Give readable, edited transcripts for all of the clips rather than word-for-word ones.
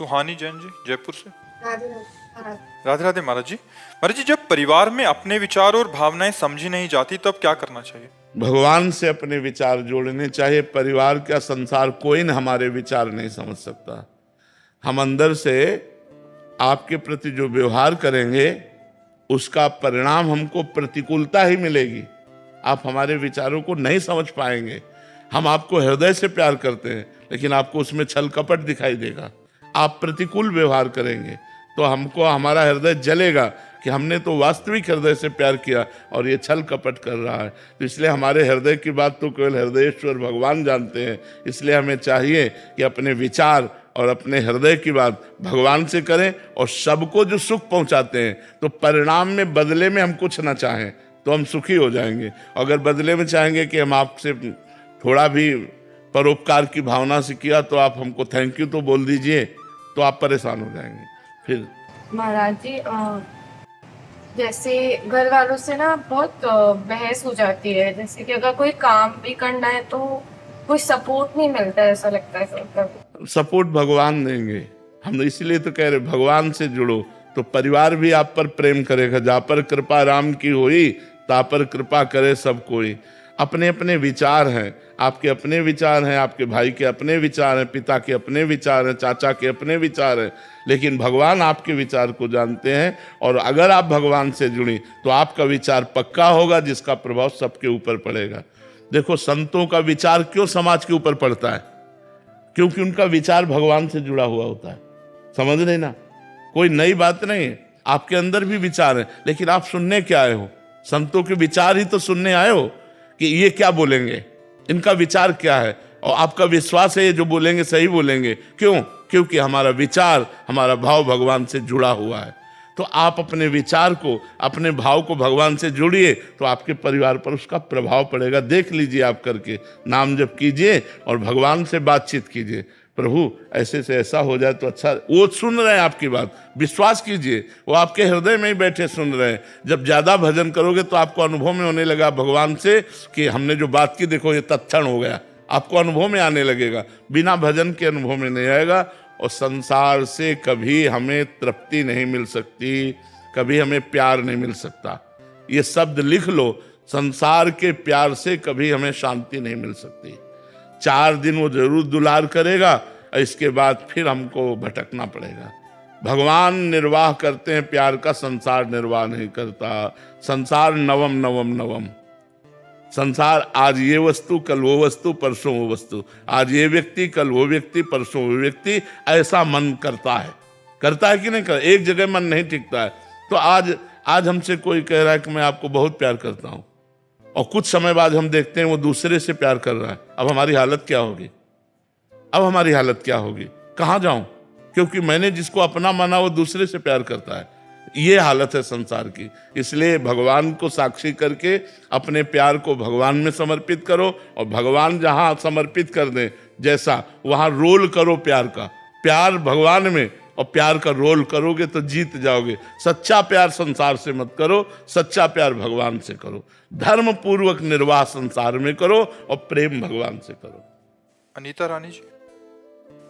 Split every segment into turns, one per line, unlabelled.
सुहानी जैन जी, जयपुर से।
राधे राधे।
राधे राधे महाराज जी। महाराज जी, जब परिवार में अपने विचार और भावनाएं समझी नहीं जाती तब क्या करना चाहिए?
भगवान से अपने विचार जोड़ने चाहिए। परिवार क्या, संसार, कोई न हमारे विचार नहीं समझ सकता। हम अंदर से आपके प्रति जो व्यवहार करेंगे उसका परिणाम हमको प्रतिकूलता ही मिलेगी। आप हमारे विचारों को नहीं समझ पाएंगे। हम आपको हृदय से प्यार करते हैं लेकिन आपको उसमें छल कपट दिखाई देगा। आप प्रतिकूल व्यवहार करेंगे तो हमको, हमारा हृदय जलेगा कि हमने तो वास्तविक हृदय से प्यार किया और ये छल कपट कर रहा है। तो इसलिए हमारे हृदय की बात तो केवल हृदयेश्वर भगवान जानते हैं। इसलिए हमें चाहिए कि अपने विचार और अपने हृदय की बात भगवान से करें और सबको जो सुख पहुंचाते हैं तो परिणाम में, बदले में हम कुछ ना चाहें तो हम सुखी हो जाएंगे। अगर बदले में चाहेंगे कि हम आपसे थोड़ा भी परोपकार की भावना से किया तो आप हमको थैंक यू तो बोल दीजिए, तो आप परेशान हो जाएंगे फिर।
महाराज जी, जैसे घर वालों से ना बहुत बहस हो जाती है। जैसे कि अगर कोई काम भी करना है तो कोई सपोर्ट नहीं मिलता है, ऐसा लगता है कभी।
सपोर्ट भगवान देंगे। हम इसलिए तो कह रहे भगवान से जुड़ो तो परिवार भी आप पर प्रेम करेगा। जा पर कृपा राम की होई ता पर कृपा करे सब कोई। अपने अपने विचार हैं, आपके अपने विचार हैं, आपके भाई के अपने विचार हैं, पिता के अपने विचार हैं, चाचा के अपने विचार हैं, लेकिन भगवान आपके विचार को जानते हैं। और अगर आप भगवान से जुड़ी तो आपका विचार पक्का होगा जिसका प्रभाव सबके ऊपर पड़ेगा। देखो, संतों का विचार क्यों समाज के ऊपर पड़ता है? क्योंकि उनका विचार भगवान से जुड़ा हुआ होता है। समझ रहे ना? कोई नई बात नहीं है। आपके अंदर भी विचार है लेकिन आप सुनने क्या आए हो? संतों के विचार ही तो सुनने आए हो कि ये क्या बोलेंगे, इनका विचार क्या है, और आपका विश्वास है ये जो बोलेंगे सही बोलेंगे। क्यों? क्योंकि हमारा विचार, हमारा भाव भगवान से जुड़ा हुआ है। तो आप अपने विचार को, अपने भाव को भगवान से जोड़िए तो आपके परिवार पर उसका प्रभाव पड़ेगा। देख लीजिए, आप करके नाम जप कीजिए और भगवान से बातचीत कीजिए, प्रभु ऐसे से ऐसा हो जाए तो अच्छा। वो सुन रहे हैं आपकी बात, विश्वास कीजिए, वो आपके हृदय में ही बैठे सुन रहे हैं। जब ज्यादा भजन करोगे तो आपको अनुभव में होने लगा भगवान से कि हमने जो बात की, देखो ये तत्क्षण हो गया। आपको अनुभव में आने लगेगा, बिना भजन के अनुभव में नहीं आएगा। और संसार से कभी हमें तृप्ति नहीं मिल सकती, कभी हमें प्यार नहीं मिल सकता। ये शब्द लिख लो, संसार के प्यार से कभी हमें शांति नहीं मिल सकती। 4 दिन वो जरूर दुलार करेगा और इसके बाद फिर हमको भटकना पड़ेगा। भगवान निर्वाह करते हैं प्यार का, संसार निर्वाह नहीं करता। संसार नवम नवम नवम। संसार आज ये वस्तु, कल वो वस्तु, परसों वो वस्तु। आज ये व्यक्ति, कल वो व्यक्ति, परसों वो व्यक्ति। ऐसा मन करता है कि नहीं कर? एक जगह मन नहीं टिकता है। तो आज हमसे कोई कह रहा है कि मैं आपको बहुत प्यार करता हूं, और कुछ समय बाद हम देखते हैं वो दूसरे से प्यार कर रहा है। अब हमारी हालत क्या होगी? कहाँ जाऊं? क्योंकि मैंने जिसको अपना माना वो दूसरे से प्यार करता है। ये हालत है संसार की। इसलिए भगवान को साक्षी करके अपने प्यार को भगवान में समर्पित करो, और भगवान जहां समर्पित कर दें जैसा, वहां रोल करो प्यार का। प्यार भगवान में और प्यार का रोल करोगे तो जीत जाओगे। सच्चा प्यार संसार से मत करो, सच्चा प्यार भगवान से करो। धर्म पूर्वक निर्वाह संसार में करो और प्रेम भगवान से करो।
अनीता रानी जी,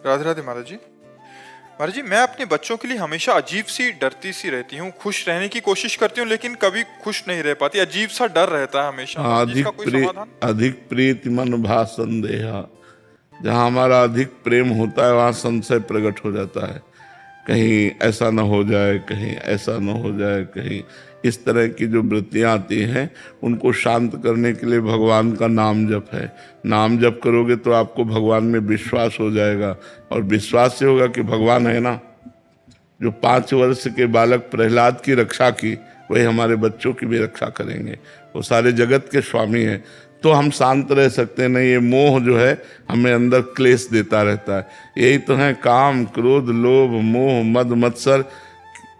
राधे राधे महाराज जी। महाराज जी, मैं अपने बच्चों के लिए हमेशा अजीब सी, डरती सी रहती हूँ। खुश रहने की कोशिश करती हूँ लेकिन कभी खुश नहीं रह पाती। अजीब सा डर रहता है हमेशा।
अधिक प्रीति मन भा संदेहा। जहाँ हमारा अधिक प्रेम होता है वहाँ संशय प्रकट हो जाता है। कहीं ऐसा न हो जाए, कहीं ऐसा न हो जाए, कहीं इस तरह की जो वृत्तियाँ आती हैं उनको शांत करने के लिए भगवान का नाम जप है। नाम जप करोगे तो आपको भगवान में विश्वास हो जाएगा, और विश्वास से होगा कि भगवान है ना। जो 5 वर्ष के बालक प्रहलाद की रक्षा की, वही हमारे बच्चों की भी रक्षा करेंगे। वो सारे जगत के स्वामी हैं। तो हम शांत रह सकते हैं। नहीं, ये मोह जो है हमें अंदर क्लेश देता रहता है। यही तो है काम, क्रोध, लोभ, मोह, मद, मत्सर।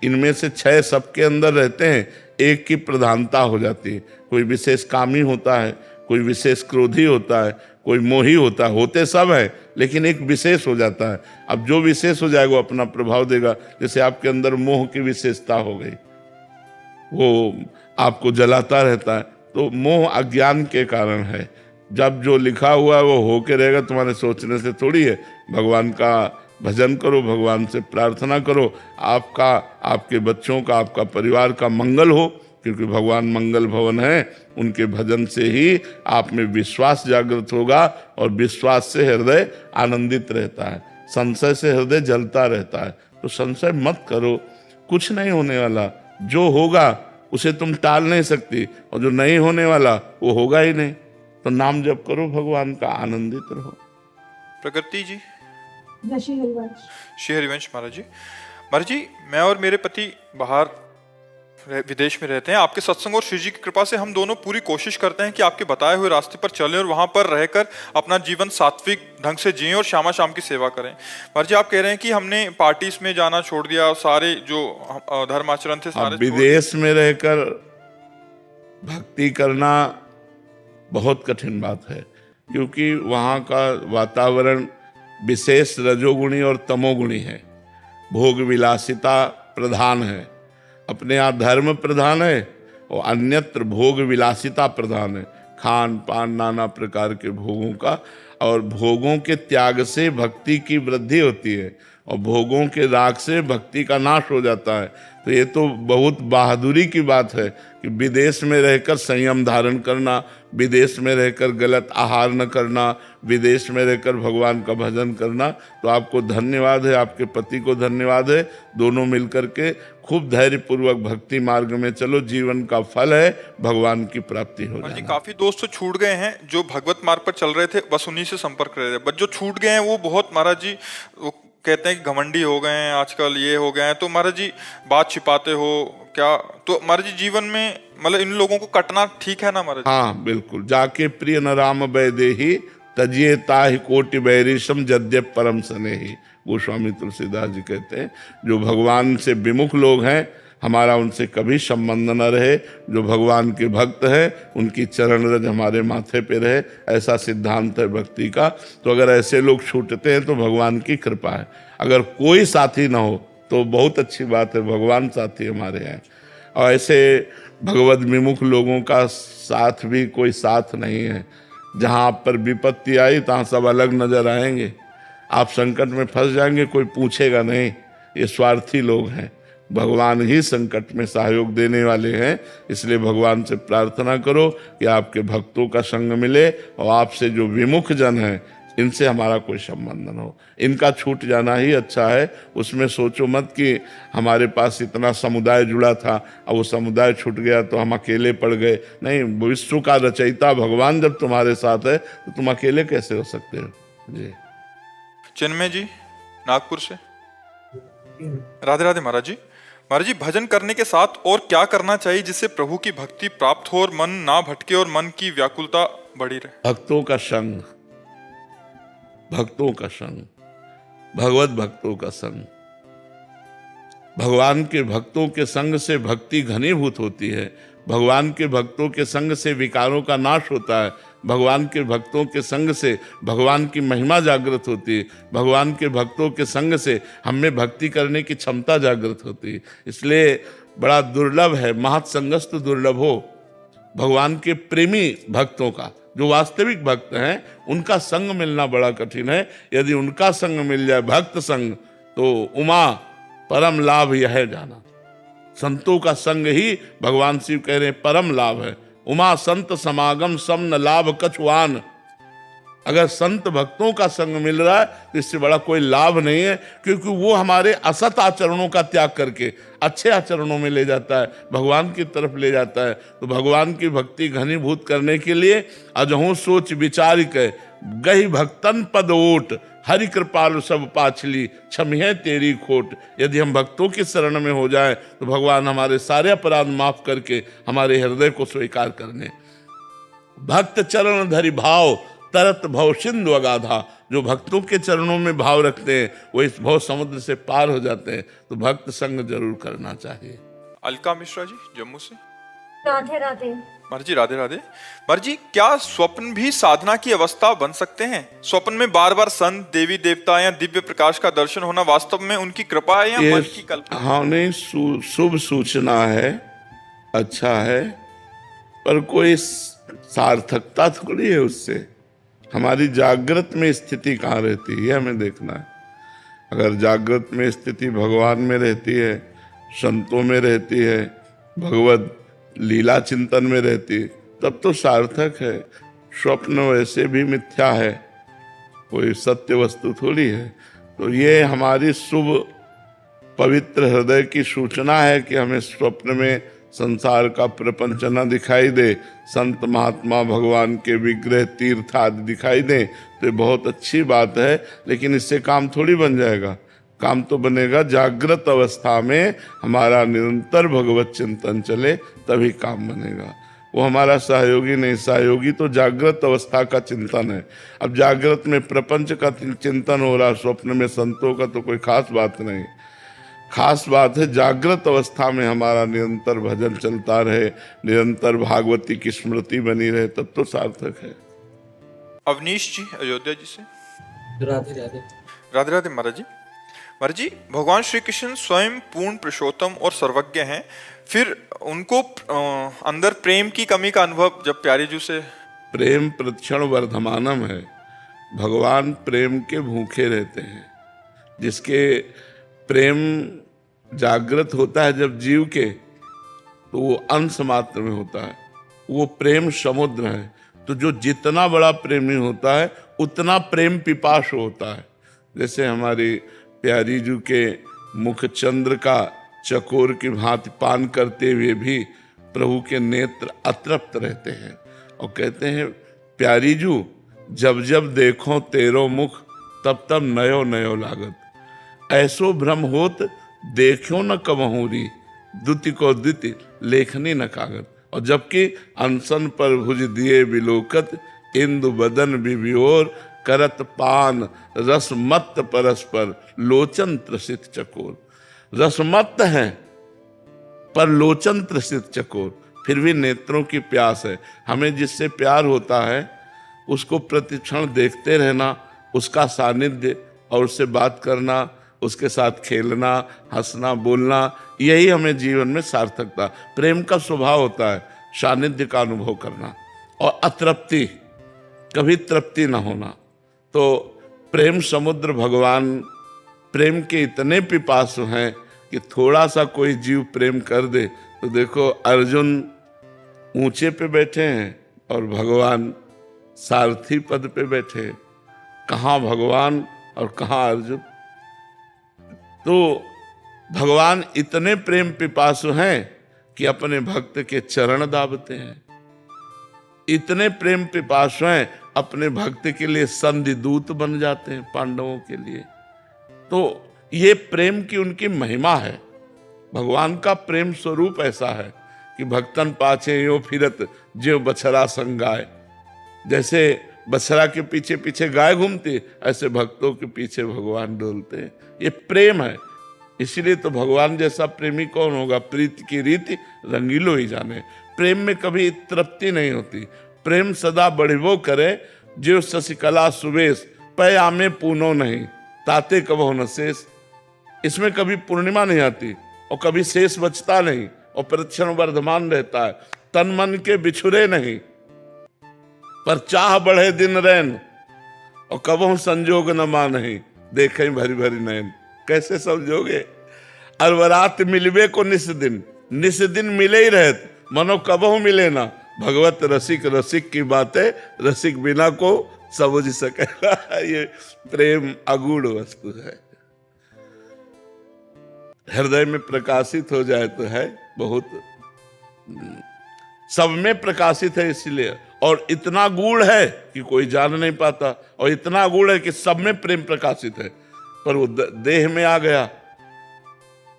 इनमें से 6 सबके अंदर रहते हैं, एक की प्रधानता हो जाती है। कोई विशेष कामी होता है, कोई विशेष क्रोधी होता है, कोई मोही होता है। होते सब है लेकिन एक विशेष हो जाता है। अब जो विशेष हो जाएगा वो अपना प्रभाव देगा। जैसे आपके अंदर मोह की विशेषता हो गई, वो आपको जलाता रहता है। तो मोह अज्ञान के कारण है। जब जो लिखा हुआ है वो होके रहेगा, तुम्हारे सोचने से थोड़ी है। भगवान का भजन करो, भगवान से प्रार्थना करो, आपका, आपके बच्चों का, आपका परिवार का मंगल हो, क्योंकि भगवान मंगल भवन है। उनके भजन से ही आप में विश्वास जागृत होगा और विश्वास से हृदय आनंदित रहता है, संशय से हृदय जलता रहता है। तो संशय मत करो, कुछ नहीं होने वाला। जो होगा उसे तुम टाल नहीं सकती, और जो नहीं होने वाला वो होगा ही नहीं। तो नाम जप करो भगवान का, आनंदित रहो।
प्रकृति जी।
श्री हरिवंश।
श्री हरिवंश महाराज जी। महाराज जी, मैं और मेरे पति बाहर विदेश में रहते हैं। आपके सत्संग और श्री जी की कृपा से हम दोनों पूरी कोशिश करते हैं कि आपके बताए हुए रास्ते पर चलें और वहां पर रहकर अपना जीवन सात्विक ढंग से जिएं और श्यामा शाम की सेवा करें। महाराज जी, आप कह रहे हैं कि हमने पार्टीज में जाना छोड़ दिया, सारे जो धर्माचरण थे सारे
विदेश में रहकर भक्ति करना बहुत कठिन बात है, क्योंकि वहाँ का वातावरण विशेष रजोगुणी और तमोगुणी है। भोग विलासिता प्रधान है, अपने यहाँ धर्म प्रधान है और अन्यत्र भोग विलासिता प्रधान है। खान पान नाना प्रकार के भोगों का, और भोगों के त्याग से भक्ति की वृद्धि होती है और भोगों के राग से भक्ति का नाश हो जाता है। तो ये तो बहुत बहादुरी की बात है कि विदेश में रहकर संयम धारण करना, विदेश में रहकर गलत आहार न करना, विदेश में रहकर भगवान का भजन करना। तो आपको धन्यवाद है, आपके पति को धन्यवाद है। दोनों मिलकर के खूब धैर्यपूर्वक भक्ति मार्ग में चलो, जीवन का फल है भगवान की प्राप्ति हो
जी।
जाना।
काफी दोस्त तो छूट गए हैं जो भगवत मार्ग पर चल रहे थे, बस उन्हीं से संपर्क रहे थे। बस जो छूट गए हैं वो बहुत, महाराज जी, वो कहते हैं कि घमंडी हो गए हैं आजकल, ये हो गए हैं। तो महाराज जी, बात छिपाते हो क्या? तो महाराज जी, जीवन में मतलब इन लोगों को कटना ठीक है ना महाराज?
हाँ बिल्कुल। जाके प्रिय न राम वैदेही तजिए ताहि कोटि बैरिशम जद्य परम स्नेही। गोस्वामी तुलसीदास जी कहते हैं, जो भगवान से विमुख लोग हैं, हमारा उनसे कभी संबंध न रहे। जो भगवान के भक्त हैं उनकी चरण रज हमारे माथे पे रहे, ऐसा सिद्धांत है भक्ति का। तो अगर ऐसे लोग छूटते हैं तो भगवान की कृपा है। अगर कोई साथी ना हो तो बहुत अच्छी बात है, भगवान साथी हमारे हैं। और ऐसे भगवत विमुख लोगों का साथ भी कोई साथ नहीं है। जहाँ आप पर विपत्ति आई तहाँ सब अलग नजर आएंगे, आप संकट में फंस जाएंगे, कोई पूछेगा नहीं। ये स्वार्थी लोग हैं, भगवान ही संकट में सहयोग देने वाले हैं। इसलिए भगवान से प्रार्थना करो कि आपके भक्तों का संग मिले और आपसे जो विमुख जन हैं इनसे हमारा कोई संबंध न हो। इनका छूट जाना ही अच्छा है। उसमें सोचो मत कि हमारे पास इतना समुदाय जुड़ा था, अब वो समुदाय छूट गया तो हम अकेले पड़ गए। नहीं, विश्व का रचयिता भगवान जब तुम्हारे साथ है तो तुम अकेले कैसे हो सकते हो जी।
चिन्मय जी, नागपुर से। राधे राधे महाराज जी। महाराज जी, भजन करने के साथ और क्या करना चाहिए जिससे प्रभु की भक्ति प्राप्त हो और मन ना भटके और मन की व्याकुलता बढ़ी रहे?
भक्तों का संग, भक्तों का संग, भगवत भक्तों का संग। भगवान के भक्तों के संग से भक्ति घनीभूत होती है। भगवान के भक्तों के संग से विकारों का नाश होता है। भगवान के भक्तों के संग से भगवान की महिमा जागृत होती है। भगवान के भक्तों के संग से हमें भक्ति करने की क्षमता जागृत होती है। इसलिए बड़ा दुर्लभ है, महत्संगस्तु दुर्लभ हो। भगवान के प्रेमी भक्तों का, जो वास्तविक भक्त हैं, उनका संग मिलना बड़ा कठिन है। यदि उनका संग मिल जाए, भक्त संग, तो उमा परम लाभ यह है जाना। संतों का संग ही भगवान शिव कह रहे हैं परम लाभ है। उमा संत समागम सम न लाभ कछुआन। अगर संत भक्तों का संग मिल रहा है तो इससे बड़ा कोई लाभ नहीं है, क्योंकि वो हमारे असत आचरणों का त्याग करके अच्छे आचरणों में ले जाता है, भगवान की तरफ ले जाता है। तो भगवान की भक्ति घनीभूत करने के लिए अजहू सोच विचार के गही भक्तन पद ओट, हरि कृपालु सब पाछली क्षमिहे तेरी खोट। यदि हम भक्तों की शरण में हो जाएं तो भगवान हमारे सारे अपराध माफ करके हमारे हृदय को स्वीकार करने। भक्त चरण धरि भाव तरत भव सिंधु अगाधा। जो भक्तों के चरणों में भाव रखते हैं वो इस भव समुद्र से पार हो जाते हैं। तो भक्त संग जरूर करना चाहिए।
अलका मिश्रा जी, जम्मू से।
राधे राधे
महाराज जी, राधे राधे। महाराज जी, क्या स्वप्न भी साधना की अवस्था बन सकते हैं? स्वप्न में बार बार संत, देवी देवता या दिव्य प्रकाश का दर्शन होना वास्तव में उनकी कृपा है या मन की कल्पना?
हाँ, नहीं, शुभ सूचना है, अच्छा है, पर कोई सार्थकता थोड़ी है उससे। हमारी जागृत में स्थिति कहाँ रहती है हमें देखना है। अगर जागृत में स्थिति भगवान में रहती है, संतों में रहती है, भगवत लीला चिंतन में रहती है, तब तो सार्थक है। स्वप्न वैसे भी मिथ्या है, कोई सत्य वस्तु थोड़ी है। तो ये हमारी शुभ पवित्र हृदय की सूचना है कि हमें स्वप्न में संसार का प्रपंच न दिखाई दे, संत महात्मा भगवान के विग्रह तीर्थ आदि दिखाई दे, तो ये बहुत अच्छी बात है। लेकिन इससे काम थोड़ी बन जाएगा। काम तो बनेगा जागृत अवस्था में हमारा निरंतर भगवत चिंतन चले, तभी काम बनेगा। वो हमारा सहयोगी नहीं, सहयोगी तो जागृत अवस्था का चिंतन है। अब जागृत में प्रपंच का चिंतन हो रहा, स्वप्न में संतों का तो कोई खास बात नहीं। खास बात है जागृत अवस्था में हमारा निरंतर भजन चलता रहे, निरंतर भागवती की स्मृति बनी रहे, तब तो सार्थक है।
अवनीश जी अयोध्या जी से।
राधे राधे।
राधे राधे महाराज जी। महाराज जी, भगवान श्री कृष्ण स्वयं पूर्ण पुरुषोत्तम और सर्वज्ञ हैं, फिर उनको अंदर प्रेम की कमी का अनुभव जब प्यारे जी से।
प्रेम प्रतिक्षण वर्धमानम है। भगवान प्रेम के भूखे रहते हैं। जिसके प्रेम जागृत होता है जब जीव के, तो वो अंश मात्र में होता है, वो प्रेम समुद्र है। तो जो जितना बड़ा प्रेमी होता है उतना प्रेम पिपासु होता है। जैसे हमारी प्यारी जी के मुख चंद्र का चकोर की भांति पान करते हुए भी प्रभु के नेत्र अतृप्त रहते हैं और कहते हैं, प्यारी जू जब जब देखो तेरो मुख, तब तब नयो नयो लागत। ऐसो भ्रम होत देखो न कबहूरी, द्युति को द्युति लेखनी न कागत। और जबकि अनशन पर भुज दिए बिलोकत, इंदु बदन बिबियोर करत पान, रसमत्त परस्पर लोचन त्रसित चकोर। रसमत्त है पर लोचन त्रसित चकोर, फिर भी नेत्रों की प्यास है। हमें जिससे प्यार होता है उसको प्रतिक्षण देखते रहना, उसका सानिध्य और उससे बात करना, उसके साथ खेलना, हंसना, बोलना, यही हमें जीवन में सार्थकता। प्रेम का स्वभाव होता है सानिध्य का अनुभव करना और अतृप्ति, कभी तृप्ति न होना। तो प्रेम समुद्र भगवान प्रेम के इतने पिपासु हैं कि थोड़ा सा कोई जीव प्रेम कर दे तो देखो, अर्जुन ऊंचे पे बैठे हैं और भगवान सारथी पद पे बैठे हैं। कहाँ भगवान और कहाँ अर्जुन। तो भगवान इतने प्रेम पिपासु हैं कि अपने भक्त के चरण दाबते हैं। इतने प्रेम पिपासु हैं, अपने भक्त के लिए संधि दूत बन जाते हैं पांडवों के लिए। तो ये प्रेम की उनकी महिमा है। भगवान का प्रेम स्वरूप ऐसा है कि भक्तन पाछे यो फिरत ज्यों बछड़ा संग गाय। जैसे बछड़ा के पीछे पीछे गाय घूमती, ऐसे भक्तों के पीछे भगवान डोलते हैं। ये प्रेम है। इसीलिए तो भगवान जैसा प्रेमी कौन होगा। प्रीति की रीति रंगीलो ही जाने। प्रेम में कभी तृप्ति नहीं होती। प्रेम सदा बढ़िबो करे, जो शशिकला सुवेश पै आमे पूनो नहीं, ताते कबो न शेष। इसमें कभी पूर्णिमा नहीं आती और कभी शेष बचता नहीं और प्रतिक्षण वर्धमान रहता है। तन मन के बिछुरे नहीं, पर चाह बढ़े दिन रैन, और कबहू संजोग न मानहि, देखे भरी भरी नैन। कैसे समझोगे। अरवरात मिलवे को निस दिन मिले ही रहत, मनो कबहू मिले ना। भगवत रसिक रसिक की बातें रसिक बिना को समझ सकेगा। ये प्रेम अगूढ़ वस्तु है। हृदय में प्रकाशित हो जाए तो है बहुत, सब में प्रकाशित है इसलिए। और इतना गूढ़ है कि कोई जान नहीं पाता, और इतना गूढ़ है कि सब में प्रेम प्रकाशित है। पर वो देह में आ गया,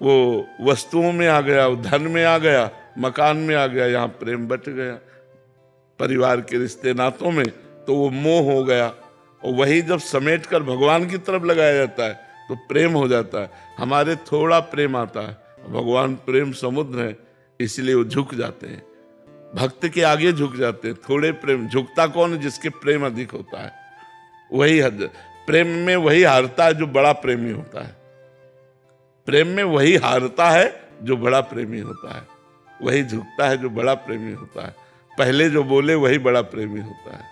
वो वस्तुओं में आ गया, वो धन में आ गया, मकान में आ गया, यहाँ प्रेम बट गया। परिवार के रिश्ते नातों में तो वो मोह हो गया, और वही जब समेट कर भगवान की तरफ लगाया जाता है तो प्रेम हो जाता है। हमारे थोड़ा प्रेम आता है, भगवान प्रेम समुद्र है, इसलिए वो झुक जाते हैं। भक्त के आगे झुक जाते हैं। थोड़े प्रेम, झुकता कौन है? जिसके प्रेम अधिक होता है। वही हद प्रेम में वही हारता है जो बड़ा प्रेमी होता है। प्रेम में वही हारता है जो बड़ा प्रेमी होता है। वही झुकता है जो बड़ा प्रेमी होता है। पहले जो बोले वही बड़ा प्रेमी होता है।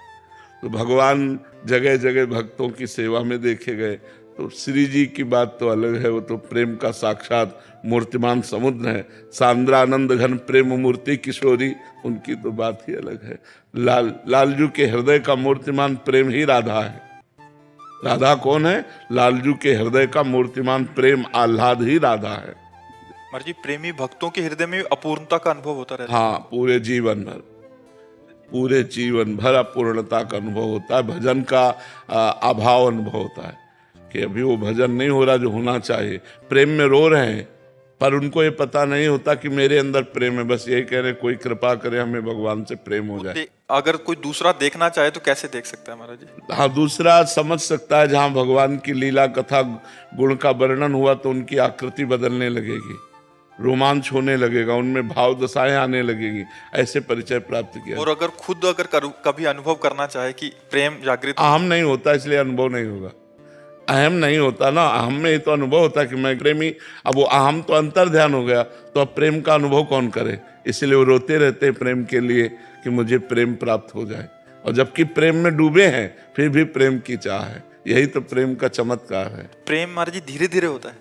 तो भगवान जगह जगह भक्तों की सेवा में देखे गए। तो श्री जी की बात तो अलग है, वो तो प्रेम का साक्षात मूर्तिमान समुद्र है। सांद्रानंद घन प्रेम मूर्ति किशोरी, उनकी तो बात ही अलग है। लालजू के हृदय का मूर्तिमान प्रेम ही राधा है। राधा कौन है? लालजू के हृदय का मूर्तिमान प्रेम आह्लाद ही राधा है।
महाराज जी, प्रेमी भक्तों के हृदय में अपूर्णता का अनुभव होता रहता है।
हाँ, पूरे जीवन भर अपूर्णता का अनुभव होता है। भजन का अभाव अनुभव होता है कि अभी वो भजन नहीं हो रहा जो होना चाहिए। प्रेम में रो रहे हैं पर उनको ये पता नहीं होता कि मेरे अंदर प्रेम है। बस यही कह रहे कोई कृपा करे हमें भगवान से प्रेम हो जाए।
अगर कोई दूसरा देखना चाहे तो कैसे देख सकता है महाराज जी?
हाँ, दूसरा समझ सकता है। जहाँ भगवान की लीला कथा गुण का वर्णन हुआ तो उनकी आकृति बदलने लगेगी, रोमांच होने लगेगा, उनमें भाव दशाएं आने लगेगी। ऐसे परिचय प्राप्त किया।
और अगर कभी अनुभव करना चाहे कि प्रेम जागृत,
अहम नहीं होता इसलिए अनुभव नहीं होगा। अहम नहीं होता ना, अहम में ही तो अनुभव होता है कि मैं प्रेमी। अब वो अहम तो अंतर ध्यान हो गया, तो अब प्रेम का अनुभव कौन करे? इसलिए वो रोते रहते हैं प्रेम के लिए कि मुझे प्रेम प्राप्त हो जाए। और जबकि प्रेम में डूबे हैं फिर भी प्रेम की चाह है। यही तो प्रेम का चमत्कार है।
प्रेम महाराज जी धीरे धीरे होता है,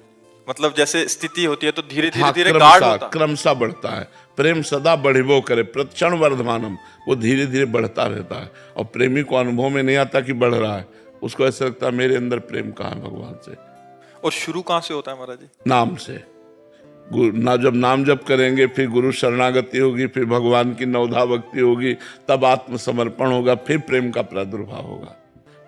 मतलब जैसे स्थिति होती है तो धीरे धीरे गाढ़ होता है,
क्रमशः बढ़ता है। प्रेम सदा बढ़िबो करे, प्रतिक्षण वर्धमानम, वो धीरे धीरे बढ़ता रहता है। और प्रेमी को अनुभव में नहीं आता कि बढ़ रहा है, उसको ऐसा लगता है मेरे अंदर प्रेम कहाँ है भगवान से।
और शुरू कहाँ से होता है महाराज जी?
नाम से। जब नाम जप करेंगे, फिर गुरु शरणागति होगी, फिर भगवान की नवधा भक्ति होगी, तब आत्मसमर्पण होगा, फिर प्रेम का प्रादुर्भाव होगा।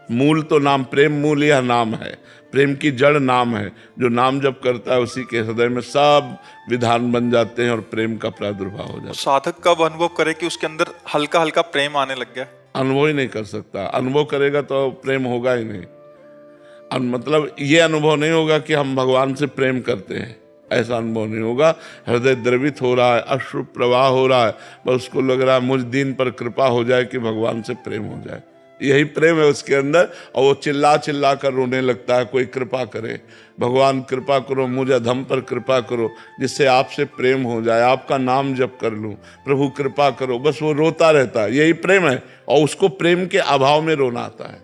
मूल तो नाम, प्रेम मूल यह नाम है। प्रेम की जड़ नाम है। जो नाम जप करता है उसी के हृदय में सब विधान बन जाते हैं और प्रेम का प्रादुर्भाव हो जाता है।
साधक कब अनुभव करे कि उसके अंदर हल्का हल्का प्रेम आने लग गया?
अनुभव ही नहीं कर सकता। अनुभव करेगा तो प्रेम होगा ही नहीं। मतलब ये अनुभव नहीं होगा कि हम भगवान से प्रेम करते हैं, ऐसा अनुभव नहीं होगा। हृदय द्रवित हो रहा है, अश्रु प्रवाह हो रहा है, बस उसको लग रहा है मुझ दीन पर कृपा हो जाए कि भगवान से प्रेम हो जाए। यही प्रेम है उसके अंदर। और वो चिल्ला चिल्ला कर रोने लगता है, कोई कृपा करे, भगवान कृपा करो, मुझे अधम पर कृपा करो, जिससे आपसे प्रेम हो जाए, आपका नाम जप कर लूं, प्रभु कृपा करो। बस वो रोता रहता है, यही प्रेम है। और उसको प्रेम के अभाव में रोना आता है।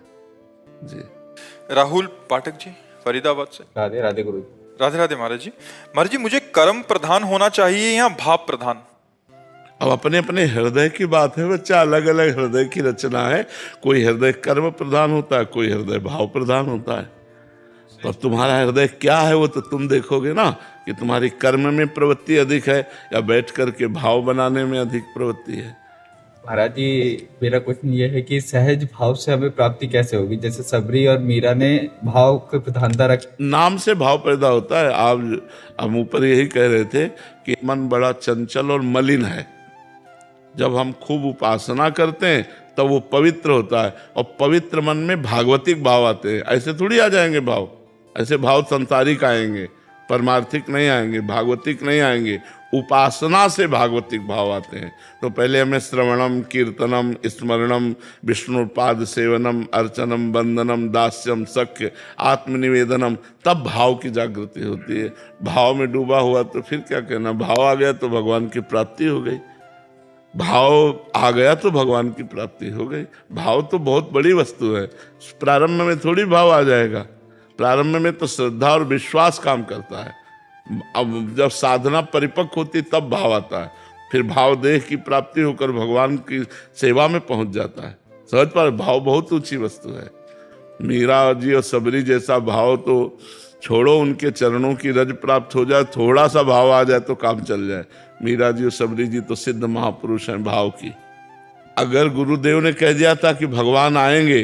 जी।
राहुल पाठक जी फरीदाबाद से।
राधे राधे गुरु जी।
राधे राधे महाराज जी। महाराज जी, मुझे कर्म प्रधान होना चाहिए या भाव प्रधान?
अब अपने अपने हृदय की बात है बच्चा, अलग अलग हृदय की रचना है। कोई हृदय कर्म प्रधान होता है, कोई हृदय भाव प्रधान होता है। तो तुम्हारा हृदय क्या है वो तो तुम देखोगे ना, कि तुम्हारी कर्म में प्रवृत्ति अधिक है या बैठ करके भाव बनाने में अधिक प्रवृत्ति है।
महाराज जी, मेरा क्वेश्चन ये है कि सहज भाव से हमें प्राप्ति कैसे होगी? जैसे सबरी और मीरा ने भाव की प्रधानता रख,
नाम से भाव पैदा होता है। आप हम ऊपर यही कह रहे थे कि मन बड़ा चंचल और मलिन है। जब हम खूब उपासना करते हैं तब वो पवित्र होता है, और पवित्र मन में भागवतिक भाव आते हैं। ऐसे थोड़ी आ जाएंगे भाव, ऐसे भाव संसारिक आएंगे, परमार्थिक नहीं आएंगे, भागवतिक नहीं आएंगे। उपासना से भागवतिक भाव आते हैं। तो पहले हमें श्रवणम, कीर्तनम, स्मरणम, विष्णुपाद सेवनम, अर्चनम, वंदनम, दास्यम, सख्य, आत्मनिवेदनम, तब भाव की जागृति होती है। भाव में डूबा हुआ तो फिर क्या कहना, भाव आ गया तो भगवान की प्राप्ति हो गई। भाव आ गया तो भगवान की प्राप्ति हो गई। भाव तो बहुत बड़ी वस्तु है। प्रारंभ में थोड़ी भाव आ जाएगा। प्रारंभ में तो श्रद्धा और विश्वास काम करता है। अब जब साधना परिपक्व होती तब भाव आता है। फिर भाव देह की प्राप्ति होकर भगवान की सेवा में पहुंच जाता है। सहज पर भाव बहुत ऊंची वस्तु है। मीरा जी और सबरी जैसा भाव तो छोड़ो, उनके चरणों की रज प्राप्त हो जाए, थोड़ा सा भाव आ जाए तो काम चल जाए। मीरा जी और सबरी जी तो सिद्ध महापुरुष हैं भाव की। अगर गुरुदेव ने कह दिया था कि भगवान आएंगे,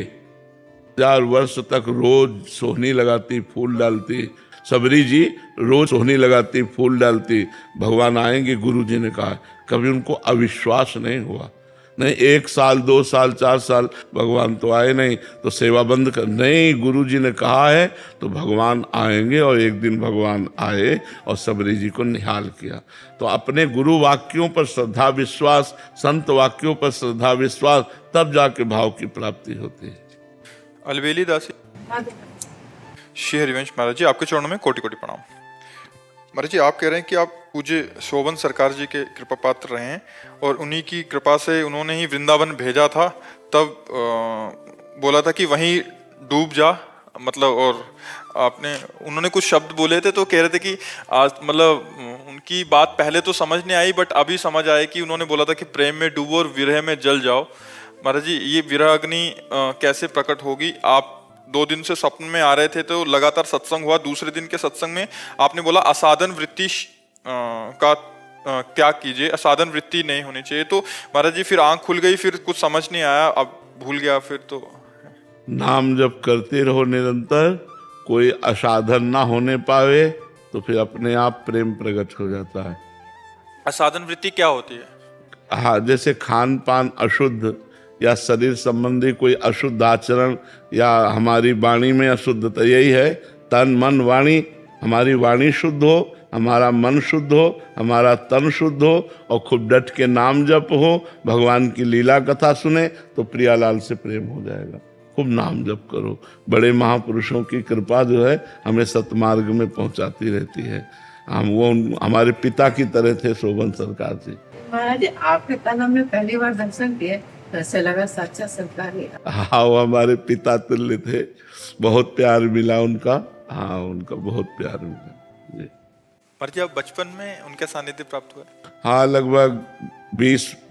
1000 वर्ष तक रोज सोहनी लगाती, फूल डालती, सबरी जी रोज सोहनी लगाती, फूल डालती, भगवान आएंगे गुरु जी ने कहा। कभी उनको अविश्वास नहीं हुआ। नहीं 1 साल, 2 साल, 4 साल भगवान तो आए नहीं तो सेवा बंद कर, नहीं, गुरु जी ने कहा है तो भगवान आएंगे। और एक दिन भगवान आए और सबरी जी को निहाल किया। तो अपने गुरु वाक्यों पर श्रद्धा विश्वास, संत वाक्यों पर श्रद्धा विश्वास, तब जाके भाव की प्राप्ति होती है।
अलवेली दासी। श्री हरिवंश महाराज जी, आपके चरणों में कोटि कोटि प्रणाम। महाराज जी, आप कह रहे हैं कि आप पूज्य शोभन सरकार जी के कृपा पात्र रहे हैं और उन्हीं की कृपा से उन्होंने ही वृंदावन भेजा था। तब बोला था कि वहीं डूब जा, मतलब और आपने उन्होंने कुछ शब्द बोले थे तो कह रहे थे कि आज मतलब उनकी बात पहले तो समझ नहीं आई बट अभी समझ आए कि उन्होंने बोला था कि प्रेम में डूबो और विरह में जल जाओ। महाराज जी ये विरह अग्नि कैसे प्रकट होगी? आप 2 दिन से स्वप्न में आ रहे थे तो लगातार सत्संग हुआ, दूसरे दिन के सत्संग में आपने बोला असाधन वृत्ति का त्याग कीजिए, असाधन वृत्ति नहीं होनी चाहिए। तो महाराज जी फिर आंख खुल गई, फिर कुछ समझ नहीं आया, अब भूल गया फिर तो।
नाम जब करते रहो निरंतर, कोई असाधन ना होने पावे तो फिर अपने आप प्रेम प्रकट हो जाता है।
असाधन वृत्ति क्या होती है?
हाँ, जैसे खान पान अशुद्ध या शरीर संबंधी कोई अशुद्ध आचरण या हमारी वाणी में अशुद्धता, यही है तन मन वाणी। हमारी वाणी शुद्ध हो, हमारा मन शुद्ध हो, हमारा तन शुद्ध हो और खूब डट के नाम जप हो, भगवान की लीला कथा सुने तो प्रियालाल से प्रेम हो जाएगा। खूब नाम जप करो। बड़े महापुरुषों की कृपा जो है हमें सतमार्ग में पहुंचाती रहती है। हम वो हमारे पिता की तरह थे शोभन सरकार जी।
महाराज आपके तन में पहली बार दर्शन किए, ऐसे लगा सच्चा सरकार ही।
हाँ, वो हमारे पिता तुल्य थे, बहुत प्यार मिला उनका। हाँ, उनका बहुत प्यार मिला जी।
पर जब बचपन में उनका सानिध्य प्राप्त हुआ?
हाँ, लगभग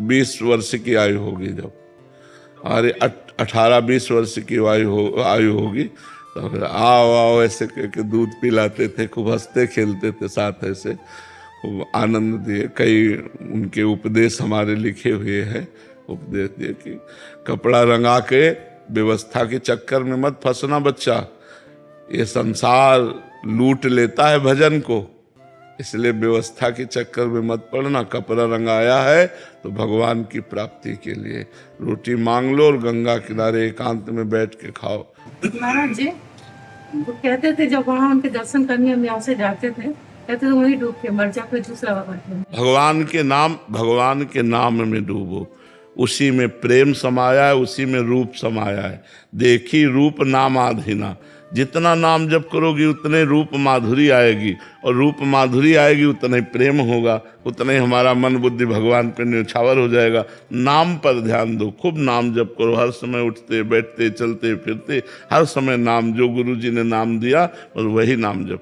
20 वर्ष की आयु होगी जब, अरे 18-20 वर्ष की आयु होगी तो फिर आओ आओ ऐसे करके दूध पिलाते थे, खूब हंसते खेलते थे साथ, ऐसे खूब आनंद दिए। कई उनके उपदेश हमारे लिखे हुए हैं। उपदेश दिए कि कपड़ा रंगा के व्यवस्था के चक्कर में मत फंसना बच्चा, ये संसार लूट लेता है भजन को, इसलिए व्यवस्था के चक्कर में मत पड़ना। कपड़ा रंगाया है तो भगवान की प्राप्ति के लिए रोटी मांग लो और गंगा किनारे एकांत में बैठ के खाओ।
महाराज जी वो कहते थे जब वहाँ उनके दर्शन करने हम यहाँ से जाते थे, कहते थे वहीं डूब के मर जा, कोई दूसरा बाबा।
भगवान के नाम में डूबो, उसी में प्रेम समाया है, उसी में रूप समाया है। देखी रूप नाम आधीना, जितना नाम जप करोगी उतने रूप माधुरी आएगी, और रूप माधुरी आएगी उतना ही प्रेम होगा, उतना ही हमारा मन बुद्धि भगवान पे न्यौछावर हो जाएगा। नाम पर ध्यान दो, खूब नाम जप करो, हर समय उठते बैठते चलते फिरते हर समय नाम, जो गुरु जी ने नाम दिया और वही नाम जप